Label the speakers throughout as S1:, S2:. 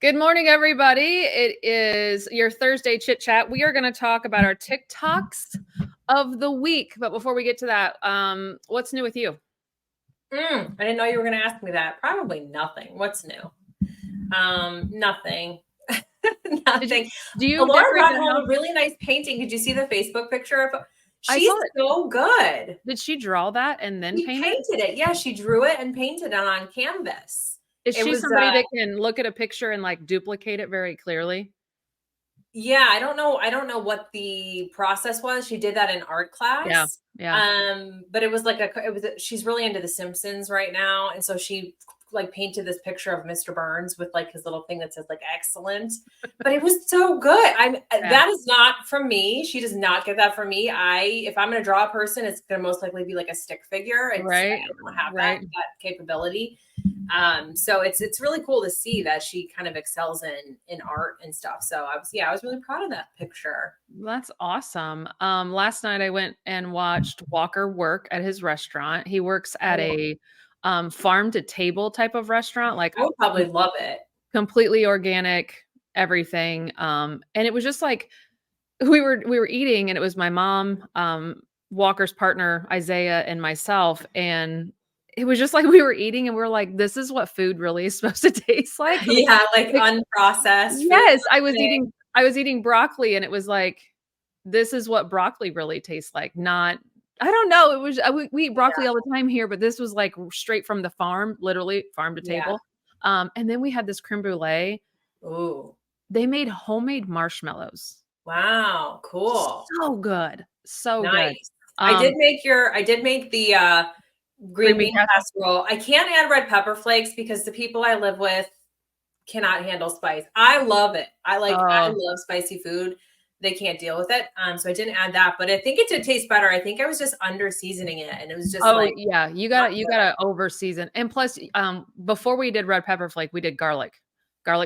S1: Good morning, everybody. It is your Thursday chit chat. We are going to talk about our TikToks of the week. But before we get to that, what's new with you?
S2: I didn't know you were going to ask me that. Probably nothing. What's new? Nothing. Nothing.
S1: Do you
S2: Laura
S1: decorate
S2: brought
S1: the
S2: home
S1: house?
S2: a really nice painting. Did you see the Facebook picture of?
S1: I
S2: She's
S1: saw it.
S2: so good.
S1: Did she draw that and then
S2: She
S1: paint it?
S2: painted it. Yeah, she drew it and painted it on canvas.
S1: Is
S2: It
S1: she
S2: was
S1: somebody that can look at a picture and like duplicate it very clearly?
S2: yeah, I don't know what the process was. She did that in art class.
S1: Yeah.
S2: But it was she's really into The Simpsons right now, and so she like painted this picture of Mr. Burns with like his little thing that says like excellent. But it was so good. That is not from me. She does not get that from me. If I'm gonna draw a person, it's gonna most likely be like a stick figure.
S1: Right.
S2: I don't have that capability. So it's really cool to see that she kind of excels in art and stuff. So I was really proud of that picture.
S1: That's awesome. Last night I went and watched Walker work at his restaurant. He works at a farm to table type of restaurant, like
S2: I would probably love it.
S1: completely organic, everything. And it was just like we were eating, and it was my mom, Walker's partner, Isaiah, and myself, and it was just like we were eating and we are like, this is what food really is supposed to taste like.
S2: Yeah, like unprocessed.
S1: Yes, I was eating broccoli, and it was like, this is what broccoli really tastes like. Not, I don't know. It was we eat broccoli all the time here, but this was like straight from the farm, literally farm to table. And then we had this creme brulee.
S2: Ooh,
S1: they made homemade marshmallows.
S2: Wow, cool.
S1: So good. So
S2: nice.
S1: good.
S2: I did make the green bean casserole. I can't add red pepper flakes because the people I live with cannot handle spice. I love it. I love spicy food. They can't deal with it. So I didn't add that, but I think it did taste better. I think I was just under seasoning it, and it was just
S1: yeah, you gotta over season. And plus, before we did red pepper flake, we did garlic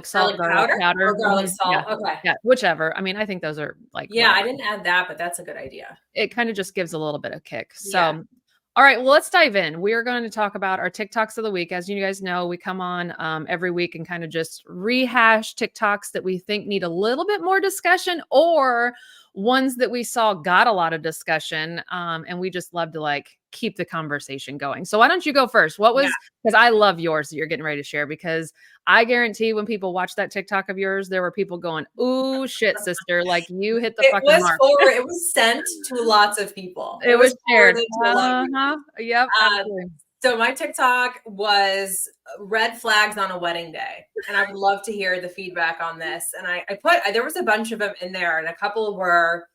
S1: salt, garlic powder,
S2: or garlic salt. Okay.
S1: Yeah, whichever. I mean, I think those are like,
S2: I didn't add that, but that's a good idea.
S1: It kind of just gives a little bit of kick. So, all right, well, let's dive in. We are going to talk about our TikToks of the week. As you guys know, we come on every week and kind of just rehash TikToks that we think need a little bit more discussion, or ones that we saw got a lot of discussion. And we just love to like keep the conversation going. So why don't you go first? What was, because I love yours that you're getting ready to share, because I guarantee when people watch that TikTok of yours, there were people going, ooh, shit, sister, like you hit the fucking mark.
S2: It was sent to lots of people.
S1: It was shared.
S2: Yep. So my TikTok was red flags on a wedding day. And I would love to hear the feedback on this. And there was a bunch of them in there, and a couple were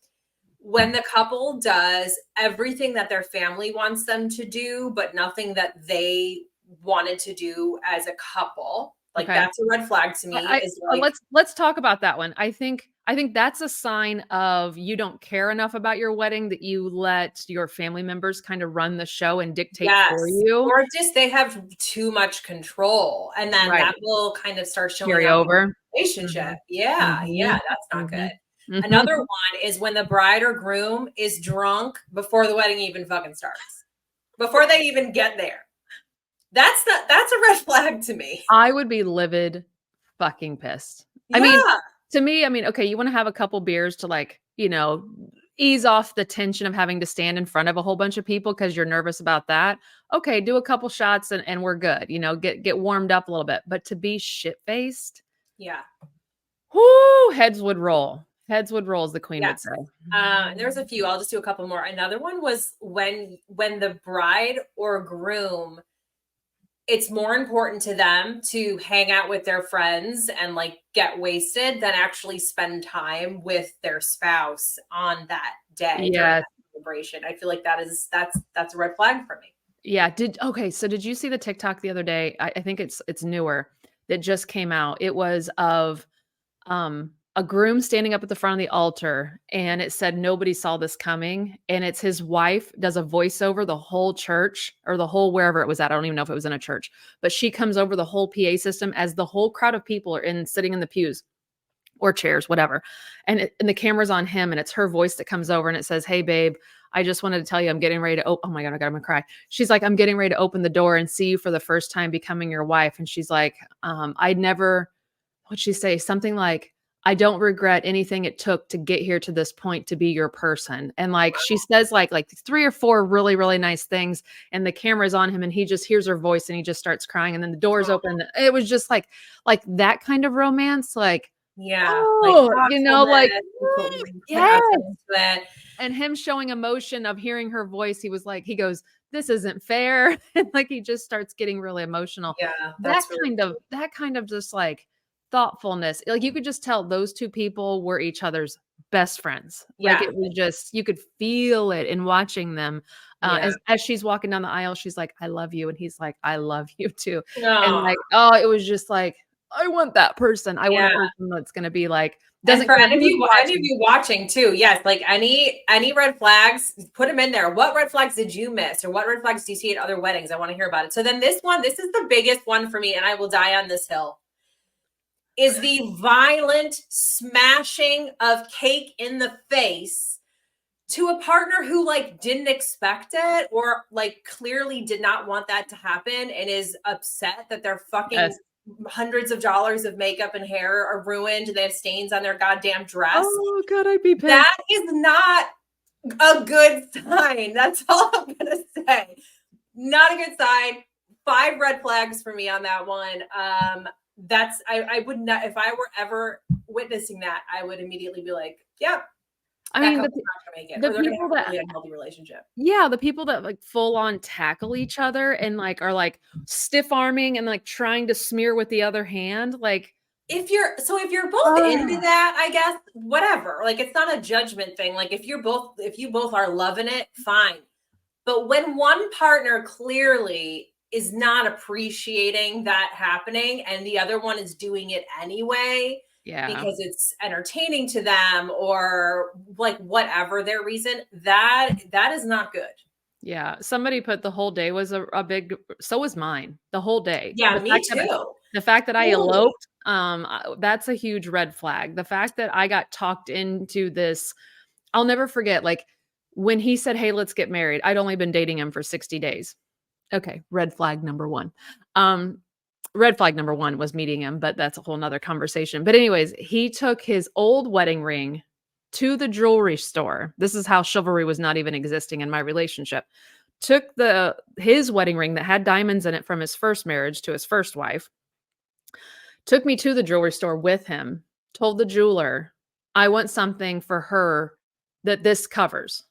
S2: when the couple does everything that their family wants them to do, but nothing that they wanted to do as a couple. Like that's a red flag to me.
S1: Let's talk about that one. I think that's a sign of you don't care enough about your wedding, that you let your family members kind of run the show and dictate for you.
S2: Or just they have too much control, and then that will kind of start showing
S1: carry over
S2: in the relationship. That's not good. Another one is when the bride or groom is drunk before the wedding even fucking starts, before they even get there. That's a red flag to me.
S1: I would be livid, fucking pissed. I mean, to me, okay, you want to have a couple beers to like, ease off the tension of having to stand in front of a whole bunch of people because you're nervous about that. Okay, do a couple shots and we're good. Get warmed up a little bit. But to be shit-faced, whoo, heads would roll. Heads would roll, as the queen would say.
S2: There's a few. I'll just do a couple more. Another one was when the bride or groom, it's more important to them to hang out with their friends and like get wasted than actually spend time with their spouse on that day.
S1: Yeah.
S2: Celebration. I feel like that's a red flag for me.
S1: Yeah. So did you see the TikTok the other day? I think it's newer, that just came out. It was of a groom standing up at the front of the altar, and it said nobody saw this coming, and it's his wife does a voiceover the whole church, or the whole wherever it was at. I don't even know if it was in a church, but she comes over the whole PA system as the whole crowd of people are sitting in the pews or chairs, whatever. And the camera's on him, and it's her voice that comes over, and it says, "Hey babe, I just wanted to tell you I'm getting ready to oh my God, I'm gonna cry." She's like, "I'm getting ready to open the door and see you for the first time becoming your wife." And she's like, what'd she say? Something like, "I don't regret anything it took to get here to this point to be your person." And like she says like 3 or 4 really, really nice things, and the camera's on him and he just hears her voice and he just starts crying and then the doors open. It was just like that kind of romance, like,
S2: Yeah, like
S1: oh, you know, like,
S2: thoughtfulness, you put
S1: yes.
S2: effort into it.
S1: And him showing emotion of hearing her voice, he was like, he goes, "This isn't fair." And like he just starts getting really emotional.
S2: Yeah,
S1: That
S2: that's really
S1: kind of
S2: cute.
S1: that kind of just like thoughtfulness. Like you could just tell those 2 people were each other's best friends. Like
S2: Yeah,
S1: it was just you could feel it in watching them.
S2: yeah.
S1: As she's walking down the aisle, she's like, "I love you." And he's like, "I love you too." And
S2: Aw,
S1: like, oh, it was just like, I want that person. I want a
S2: yeah.
S1: person that's gonna be like,
S2: And
S1: doesn't
S2: for
S1: care who's
S2: any of
S1: watching.
S2: you watching too, yes, like any red flags, put them in there. What red flags did you miss, or what red flags do you see at other weddings? I want to hear about it. So then this is the biggest one for me, and I will die on this hill. Is the violent smashing of cake in the face to a partner who like didn't expect it, or like clearly did not want that to happen and is upset that their fucking
S1: Yes.
S2: hundreds of dollars of makeup and hair are ruined. They have stains on their goddamn dress.
S1: Oh god, I'd be pissed.
S2: That is not a good sign. That's all I'm gonna say. Not a good sign. 5 red flags for me on that one. That's I would not, if I were ever witnessing that, I would immediately be like, yep,
S1: I
S2: that
S1: mean,
S2: couple's not gonna make it,
S1: the
S2: or they're gonna
S1: people
S2: have a
S1: that
S2: really unhealthy relationship.
S1: yeah, the people that like full on tackle each other and like are like stiff arming and like trying to smear with the other hand, like,
S2: If you're both into
S1: ugh.
S2: that, I guess, whatever. Like it's not a judgment thing. Like if you both are loving it, fine. But when one partner clearly is not appreciating that happening and the other one is doing it anyway
S1: Yeah.
S2: because it's entertaining to them, or like whatever their reason, that is not good.
S1: Yeah. Somebody put the whole day was a big so was mine. The whole day.
S2: Yeah, me too.
S1: The fact that I
S2: Totally.
S1: eloped, that's a huge red flag. The fact that I got talked into this, I'll never forget, like, when he said, "Hey, let's get married." I'd only been dating him for 60 days. Okay, red flag number 1. Um, red flag number 1 was meeting him, but that's a whole nother conversation. But anyways, he took his old wedding ring to the jewelry store. This is how chivalry was not even existing in my relationship. Took his wedding ring that had diamonds in it from his first marriage to his first wife, took me to the jewelry store with him, told the jeweler, "I want something for her that this covers."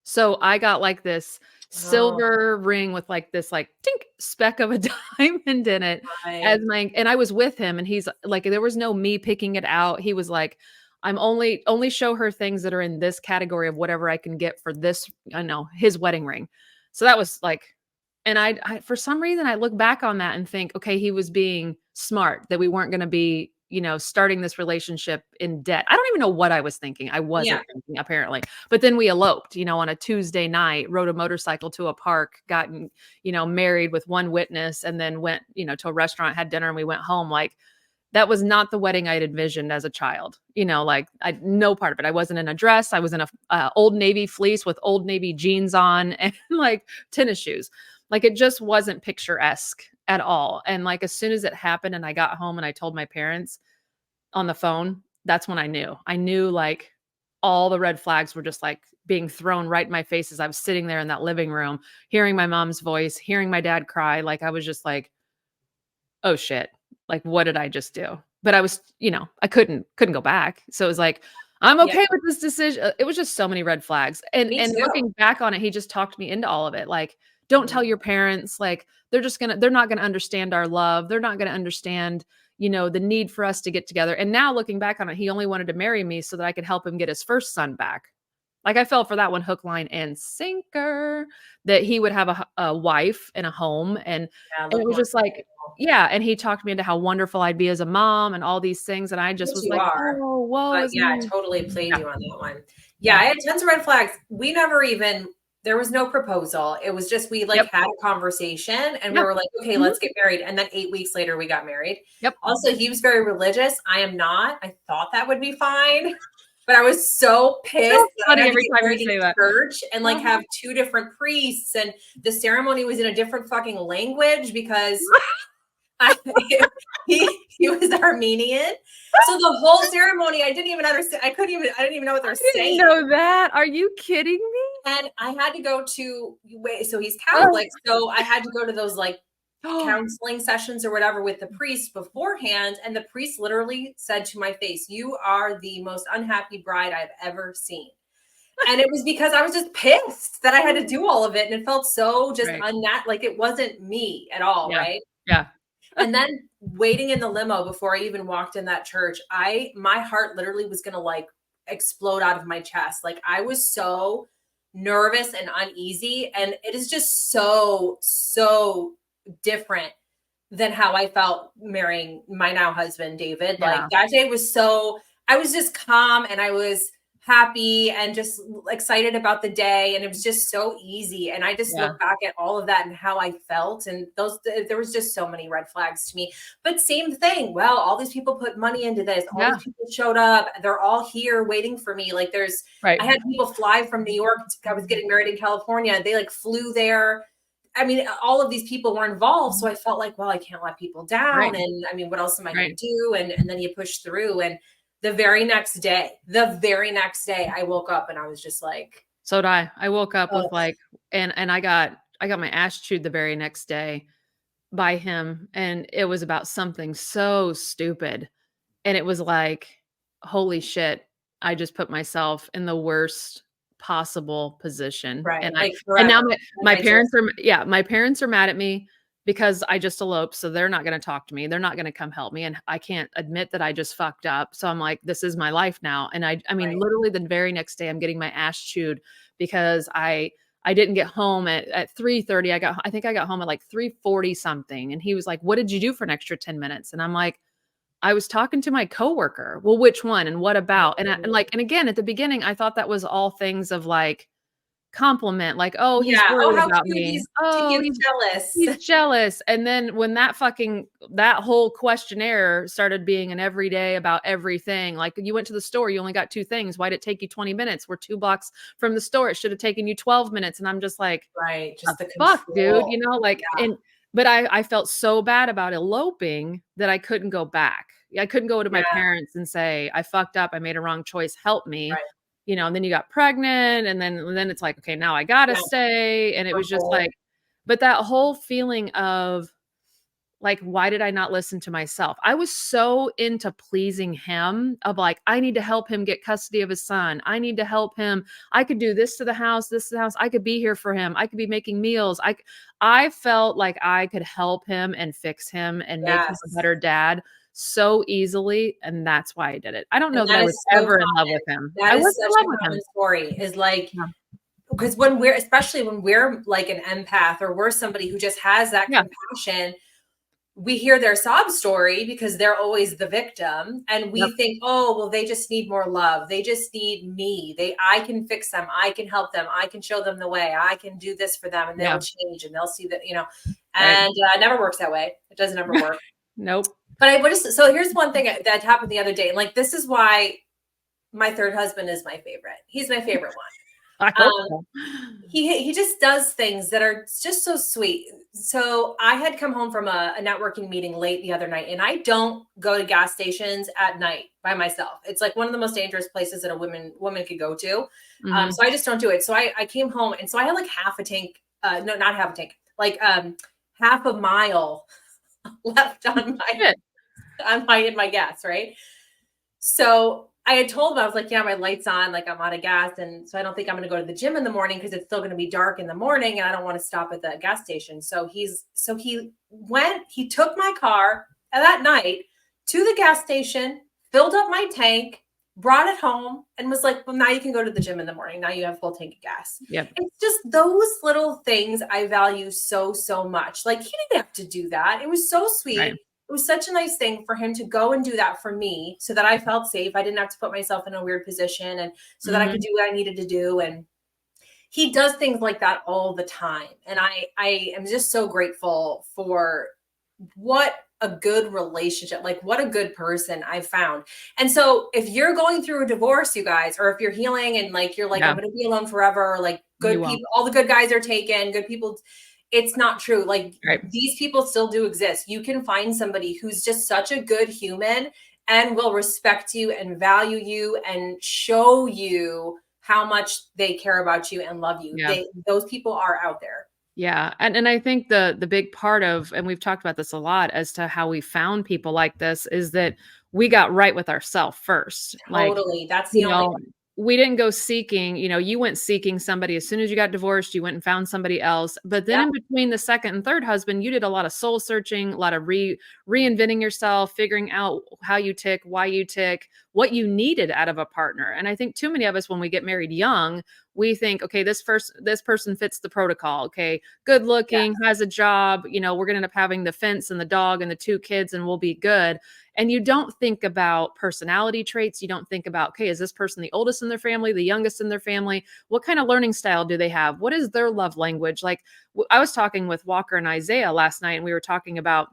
S1: So I got like this
S2: Oh,
S1: silver ring with like this like tink speck of a diamond in it as
S2: right.
S1: my and I was with him and he's like there was no me picking it out. He was like, "I'm only show her things that are in this category of whatever I can get for this, I know, his wedding ring." So that was like and I for some reason I look back on that and think, okay, he was being smart that we weren't going to be, starting this relationship in debt. I don't even know what I was thinking. I
S2: Yeah.
S1: wasn't thinking apparently. But then we eloped, on a Tuesday night, rode a motorcycle to a park, gotten, married with one witness, and then went, to a restaurant, had dinner, and we went home. Like that was not the wedding I'd envisioned as a child. Like I no part of it. I wasn't in a dress. I was in a Old Navy fleece with Old Navy jeans on and like tennis shoes. Like it just wasn't picturesque at all. And like as soon as it happened and I got home and I told my parents on the phone, that's when I knew. I knew like all the red flags were just like being thrown right in my face as I was sitting there in that living room, hearing my mom's voice, hearing my dad cry. Like I was just like, "Oh shit. Like what did I just do?" But I was, I couldn't go back. So it was like, "I'm
S2: Yeah.
S1: okay with this decision." It was just so many red flags. And
S2: Me
S1: and
S2: too.
S1: looking back on it, he just talked me into all of it. Like, "Don't
S2: Mhm.
S1: tell your parents, like they're not gonna understand our love. They're not gonna understand, the need for us to get together." And now looking back on it, he only wanted to marry me so that I could help him get his first son back. Like I fell for that one hook, line, and sinker, that he would have a wife and a home,
S2: Yeah,
S1: and it
S2: look
S1: was
S2: more
S1: just like
S2: stable.
S1: yeah, and he talked me into how wonderful I'd be as a mom and all these things, and I just
S2: Which
S1: was
S2: you
S1: like,
S2: are.
S1: "Oh, woe
S2: But
S1: is
S2: yeah, I
S1: me."
S2: totally played
S1: Yeah,
S2: you on that one. Yeah,
S1: yeah.
S2: I had tons of red flags. We never even there was no proposal. It was just we like
S1: Yep.
S2: had a conversation and we
S1: Yeah.
S2: were like, okay,
S1: Mhm.
S2: let's get married. And then 8 weeks later, we got married.
S1: Yep.
S2: Also, he was very religious. I am not. I thought that would be fine. But I was so pissed
S1: So
S2: that I
S1: funny
S2: had to
S1: every
S2: get
S1: time you
S2: married in
S1: say that.
S2: church and like
S1: Uh-huh.
S2: have 2 different priests, and the ceremony was in a different fucking language because I, he was Armenian. So the whole ceremony, I didn't even understand. I didn't even know what they're saying.
S1: Know that? Are you kidding me?
S2: And I had to go to, so he's Catholic. So I had to go to those like counseling sessions or whatever with the priest beforehand. And the priest literally said to my face, "You are the most unhappy bride I've ever seen." And it was because I was just pissed that I had to do all of it. And it felt so just like it wasn't me at all. Right.
S1: Yeah.
S2: And then waiting in the limo before I even walked in that church, my heart literally was going to like explode out of my chest. Like I was so nervous and uneasy. And it is just so, so different than how I felt marrying my now husband, David. Like that day was I was just calm and I was happy and just excited about the day. And it was just so easy. And I just look back at all of that and how I felt. And there was just so many red flags to me, but same thing. Well, all these people put money into this. All these people showed up. They're all here waiting for me. Like I had people fly from New York. I was getting married in California. They like flew there. I mean, all of these people were involved. So I felt like, well, I can't let people down. And I mean, what else am I going to do? And then you push through. And the very next day, I woke up and I was just like,
S1: so did I. I woke up with like, and I got my ass chewed the very next day by him. And it was about something so stupid. And it was like, holy shit, I just put myself in the worst possible position.
S2: Right.
S1: And
S2: like
S1: and now my parents are mad at me because I just eloped. So they're not going to talk to me. They're not going to come help me. And I can't admit that I just fucked up. So I'm like, this is my life now. And I mean, literally the very next day I'm getting my ass chewed because I didn't get home at 3:30. I think I got home at like 3:40 something. And he was like, what did you do for an extra 10 minutes? And I'm like, I was talking to my coworker. Well, which one and what about? And again, at the beginning, I thought that was all things of like compliment, like, oh, he's worried about me.
S2: He's jealous.
S1: He's jealous. And then when that whole questionnaire started being an everyday about everything, like you went to the store, you only got 2 things. Why'd it take you 20 minutes? We're 2 blocks from the store. It should have taken you 12 minutes. And I'm just like,
S2: just the
S1: fuck, dude, you know, like, but I felt so bad about eloping that I couldn't go back. I couldn't go to my parents and say, I fucked up. I made a wrong choice. Help me. You know, and then you got pregnant and then it's like, okay, now I gotta stay. And it was just like, but that whole feeling of like, why did I not listen to myself? I was so into pleasing him of like, I need to help him get custody of his son. I need to help him. I could do this to the house, this to the house. I could be here for him. I could be making meals. I felt like I could help him and fix him and make him a better dad so easily. And that's why I did it. I don't know that I was ever in love with him.
S2: I was such a common story is like, because especially when we're like an empath or we're somebody who just has that compassion, we hear their sob story because they're always the victim. And we think, oh, well, they just need more love. They just need me. I can fix them. I can help them. I can show them the way. I can do this for them and they'll change and they'll see that, you know, and it never works that way. It doesn't ever work.
S1: Nope.
S2: But so here's one thing that happened the other day. And like, this is why my third husband is my favorite. He's my favorite one.
S1: I hope so.
S2: He just does things that are just so sweet. So I had come home from a networking meeting late the other night, and I don't go to gas stations at night by myself. It's like one of the most dangerous places that a woman could go to. So I just don't do it. So I came home, and so I had like half a tank. No, not half a tank. Like half a mile left on my gas, right? So I had told him, I was like, yeah, my light's on, like I'm out of gas. And so I don't think I'm going to go to the gym in the morning because it's still going to be dark in the morning and I don't want to stop at the gas station. So he took my car that night to the gas station, filled up my tank, brought it home and was like, well, now you can go to the gym in the morning. Now you have full tank of gas.
S1: Yep.
S2: It's just those little things I value so, so much. Like he didn't have to do that. It was so sweet. Right. It was such a nice thing for him to go and do that for me so that I felt safe. I didn't have to put myself in a weird position and so that I could do what I needed to do. And he does things like that all the time. And I am just so grateful for what a good relationship, like what a good person I've found. And so if you're going through a divorce, you guys, or if you're healing and like, you're like, I'm going to be alone forever, or like good people, all the good guys are taken, good people. it's not true. Like
S1: Right.
S2: these people still do exist. You can find somebody who's just such a good human and will respect you and value you and show you how much they care about you and love you.
S1: Yeah.
S2: Those people are out there.
S1: Yeah, and I think the big part of, and we've talked about this a lot as to how we found people like this, is that we got right with ourselves first. Like,
S2: Totally. That's
S1: you
S2: the only
S1: know, we didn't go seeking, you went seeking somebody as soon as you got divorced, you went and found somebody else. But then
S2: yeah,
S1: in between the second and third husband, you did a lot of soul searching, a lot of reinventing yourself, figuring out how you tick, why you tick, what you needed out of a partner. And I think too many of us, when we get married young, we think, okay, this person fits the protocol. Okay, good
S2: yeah,
S1: looking, has a job, we're gonna end up having the fence and the dog and the 2 kids and we'll be good. And you don't think about personality traits. You don't think about, okay, is this person the oldest in their family, the youngest in their family? What kind of learning style do they have? What is their love language? Like, I was talking with Walker and Isaiah last night, and we were talking about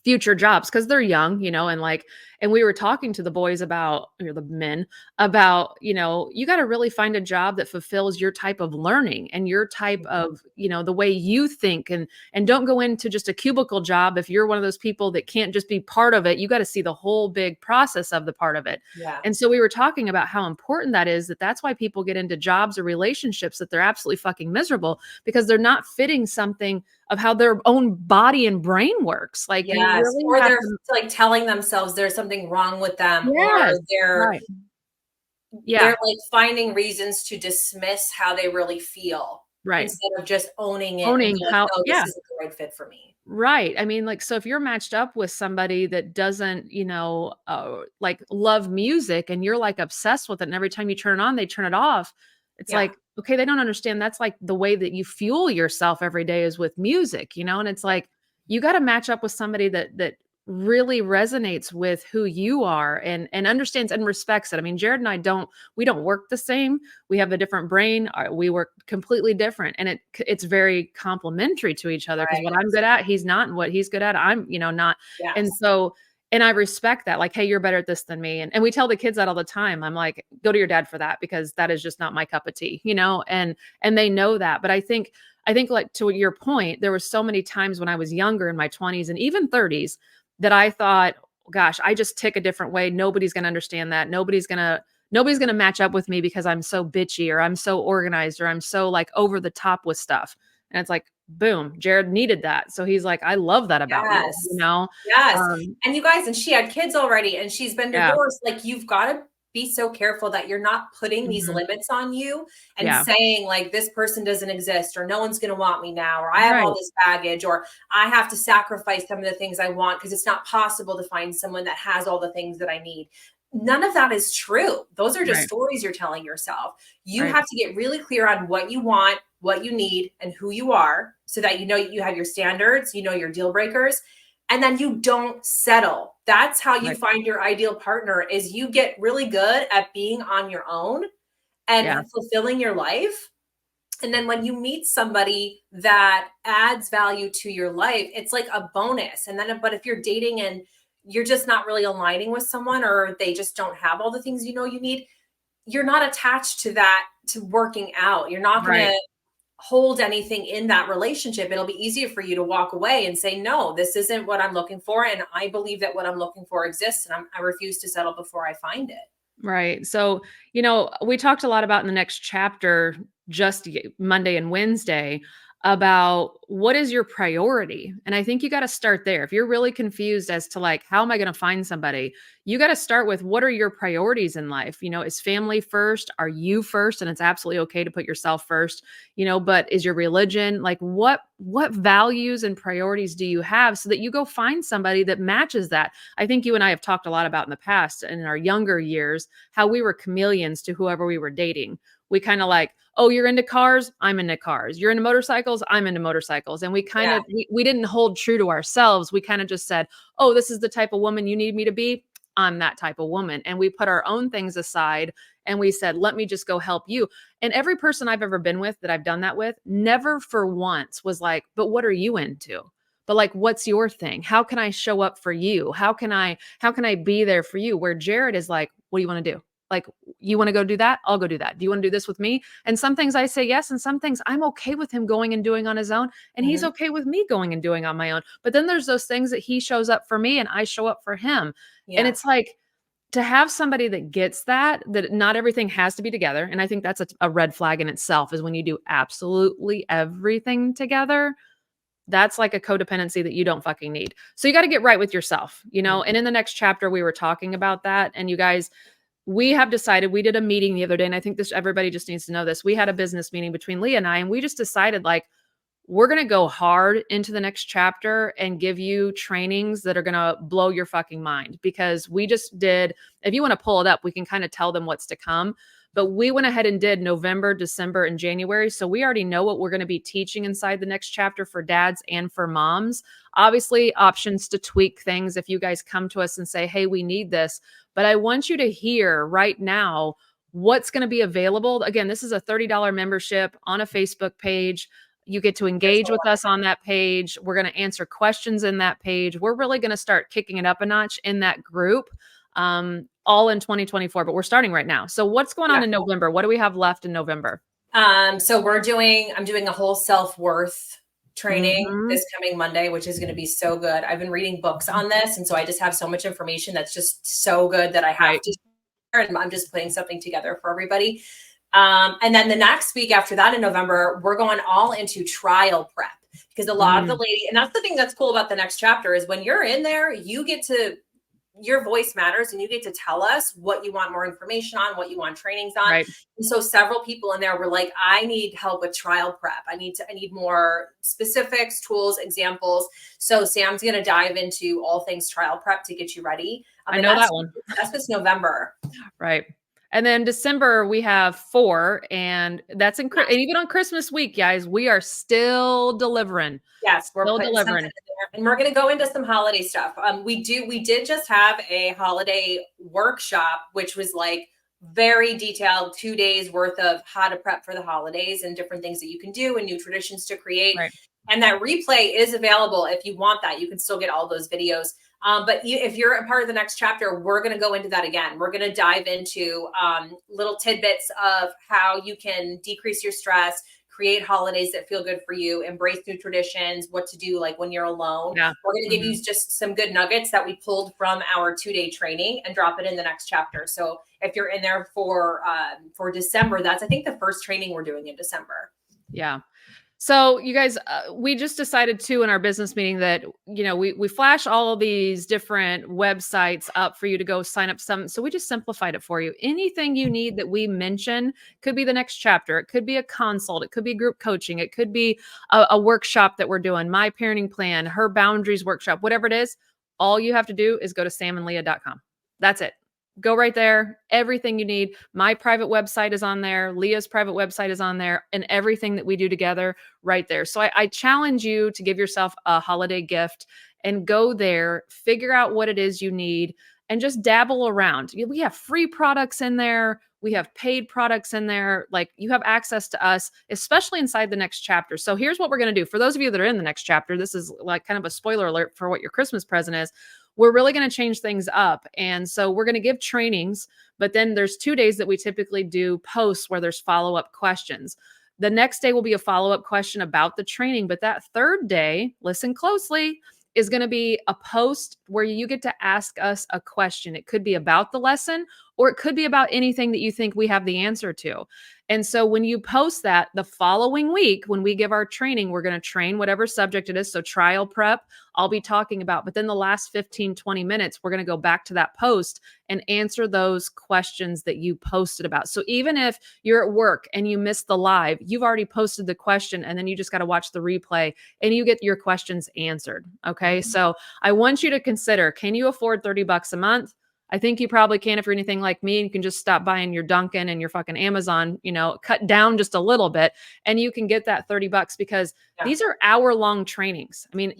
S1: future jobs because they're young, and we were talking to the boys about, or the men, about, you got to really find a job that fulfills your type of learning and your type of, the way you think, and don't go into just a cubicle job. If you're one of those people that can't just be part of it, you got to see the whole big process of the part of it.
S2: yeah.
S1: And so we were talking about how important that is, that's why people get into jobs or relationships that they're absolutely fucking miserable, because they're not fitting something of how their own body and brain works. Like, you
S2: Yes.
S1: really
S2: Or
S1: have
S2: they're
S1: to.
S2: like telling themselves there's something wrong with them, or
S1: Yes,
S2: they're
S1: right.
S2: they're
S1: Yeah,
S2: like finding reasons to dismiss how they really feel
S1: right.
S2: instead of just owning it and
S1: Owning
S2: be like,
S1: how,
S2: no, this
S1: yeah,
S2: isn't the right fit for me.
S1: right. I mean, like, so if you're matched up with somebody that doesn't, like, love music, and you're like obsessed with it, and every time you turn it on, they turn it off. It's
S2: Yeah.
S1: like, okay, they don't understand that's like the way that you fuel yourself every day is with music, and it's like you got to match up with somebody that really resonates with who you are, and understands and respects it. I mean, Jared and I we don't work the same. We have a different brain. We work completely different, and it's very complementary to each other, because what I'm
S2: Right.
S1: good at, he's not, and what he's good at, I'm, not. And
S2: Yes.
S1: so, and I respect that. Like, hey, you're better at this than me. And we tell the kids that all the time. I'm like, go to your dad for that, because that is just not my cup of tea, and they know that. But I think like, to your point, there were so many times when I was younger, in my 20s and even 30s, that I thought, gosh, I just tick a different way. Nobody's going to understand that. Nobody's going to match up with me because I'm so bitchy, or I'm so organized, or I'm so like over the top with stuff. And it's like, boom, Jared needed that. So he's like, I love that about you,
S2: Yes. Yes. And you guys, and she had kids already and she's been
S1: Yeah.
S2: divorced. Like, you've got to be so careful that you're not putting these
S1: Mhm.
S2: limits on you and
S1: Yeah.
S2: saying, like, this person doesn't exist, or no one's going to want me now, or I have all
S1: Right.
S2: this baggage, or I have to sacrifice some of the things I want because it's not possible to find someone that has all the things that I need. None of that is true. Those are just
S1: Right.
S2: stories you're telling yourself. You
S1: Right.
S2: have to get really clear on what you want, what you need, and who you are, so that you know you have your standards, you know your deal breakers, and then you don't settle. That's how you
S1: Right.
S2: find your ideal partner, is you get really good at being on your own and
S1: Yeah.
S2: fulfilling your life. And then when you meet somebody that adds value to your life, it's like a bonus. And then, but if you're dating and you're just not really aligning with someone, or they just don't have all the things you know you need, you're not attached to that, to working out. You're not going
S1: Right.
S2: to hold anything in that relationship. It'll be easier for you to walk away and say, no, this isn't what I'm looking for. And I believe that what I'm looking for exists, and I refuse to settle before I find it.
S1: Right. So, we talked a lot about in the next chapter, just Monday and Wednesday, about what is your priority. And I think you got to start there. If you're really confused as to, like, how am I going to find somebody, you got to start with, what are your priorities in life? Is family first? Are you first? And it's absolutely okay to put yourself first, but is your religion, like, what values and priorities do you have, so that you go find somebody that matches that? I think you and I have talked a lot about in the past, in our younger years, how we were chameleons to whoever we were dating. We kind of like, oh, you're into cars, I'm into cars. You're into motorcycles, I'm into motorcycles. And we kind
S2: Yeah.
S1: of we didn't hold true to ourselves. We kind of just said, oh, this is the type of woman you need me to be. I'm that type of woman. And we put our own things aside, and we said, let me just go help you. And every person I've ever been with, that I've done that with, never for once was like, but what are you into? But like, what's your thing? How can I show up for you? How can I be there for you? Where Jared is like, what do you want to do? Like, you want to go do that? I'll go do that. Do you want to do this with me? And some things I say yes. And some things I'm okay with him going and doing on his own. And he's okay with me going and doing on my own. But then there's those things that he shows up for me and I show up for him. And it's like, to have somebody that gets that not everything has to be together. And I think that's a red flag in itself, is when you do absolutely everything together. That's like a codependency that you don't fucking need. So you got to get right with yourself, you know? And in the next chapter, we were talking about that. And you guys, we have decided, we did a meeting the other day, and I think everybody just needs to know this. We had a business meeting between Leah and I, and we just decided, like, we're going to go hard into the next chapter and give you trainings that are going to blow your fucking mind, because we just did, if you want to pull it up, we can kind of tell them what's to come. But we went ahead and did November, December, and January. So we already know what we're going to be teaching inside the next chapter for dads and for moms. Obviously, options to tweak things if you guys come to us and say, hey, we need this. But I want you to hear right now what's going to be available. Again, this is a $30 membership on a Facebook page. You get to engage with us on that page. We're going to answer questions in that page. We're really going to start kicking it up a notch in that group, all in 2024, but we're starting right now. So what's going on in November? What do we have left in November?
S2: So I'm doing a whole self-worth training this coming Monday, which is going to be so good. I've been reading books on this. And so I just have so much information that's just so good that I have to share, and I'm just putting something together for everybody. And then the next week after that in November, we're going all into trial prep, because a lot of the lady, and that's the thing that's cool about the next chapter, is when you're in there, your voice matters, and you get to tell us what you want more information on, what you want trainings on. Right. And so several people in there were like, I need help with trial prep. I need more specifics, tools, examples. So Sam's going to dive into all things trial prep to get you ready.
S1: I know that one.
S2: That's this November.
S1: Right. And then December, we have 4, and that's incredible. And even on Christmas week, guys, we are still delivering.
S2: Yes, we're still delivering. And we're going to go into some holiday stuff. We did just have a holiday workshop, which was like very detailed, 2 days worth of how to prep for the holidays and different things that you can do and new traditions to create. Right. And that replay is available if you want that. You can still get all those videos. But if you're a part of the next chapter, we're going to go into that again. We're going to dive into little tidbits of how you can decrease your stress, create holidays that feel good for you, embrace new traditions, what to do like when you're alone. Yeah. We're going to give you just some good nuggets that we pulled from our 2-day training and drop it in the next chapter. So if you're in there for December, that's, I think, the first training we're doing in December.
S1: Yeah. So you guys, we just decided too in our business meeting that, you know, we flash all of these different websites up for you to go sign up some. So we just simplified it for you. Anything you need that we mention could be the next chapter. It could be a consult. It could be group coaching. It could be a workshop that we're doing, my parenting plan, her boundaries workshop, whatever it is. All you have to do is go to samandleah.com. That's it. Go right there. Everything you need. My private website is on there. Leah's private website is on there, and everything that we do together right there. So I challenge you to give yourself a holiday gift and go there, figure out what it is you need, and just dabble around. We have free products in there. We have paid products in there. Like, you have access to us, especially inside the next chapter. So here's what we're going to do. For those of you that are in the next chapter, this is like kind of a spoiler alert for what your Christmas present is. We're really going to change things up. And so we're going to give trainings, but then there's 2 days that we typically do posts where there's follow-up questions. The next day will be a follow-up question about the training. But that third day, listen closely, is going to be a post where you get to ask us a question. It could be about the lesson, or it could be about anything that you think we have the answer to. And so when you post that, the following week, when we give our training, we're going to train whatever subject it is. So trial prep, I'll be talking about, but then the last 15, 20 minutes, we're going to go back to that post and answer those questions that you posted about. So even if you're at work and you missed the live, you've already posted the question, and then you just got to watch the replay and you get your questions answered. Okay. So I want you to consider, can you afford $30 a month? I think you probably can if you're anything like me, and you can just stop buying your Dunkin' and your fucking Amazon, you know, cut down just a little bit, and you can get that $30 because these are hour-long trainings. I mean,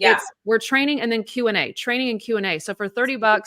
S1: we're training and then Q&A, training and Q&A. So for $30,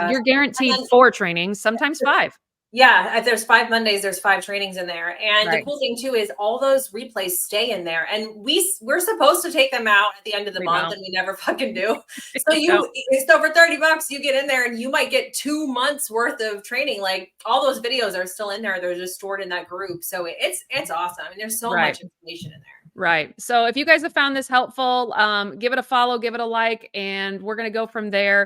S1: you're guaranteed 4 trainings, sometimes 5.
S2: Yeah, if there's 5 Mondays, there's 5 trainings in there. And the
S1: Right.
S2: cool thing too is all those replays stay in there. And we're supposed to take them out at the end of the
S1: We
S2: month
S1: don't.
S2: and we never fucking do. So
S1: We don't.
S2: it's over $30. You get in there and you might get 2 months worth of training. Like all those videos are still in there. They're just stored in that group. So it's awesome. I mean, there's so
S1: Right.
S2: much information in there.
S1: Right. So if you guys have found this helpful, give it a follow, give it a like, and we're going to go from there.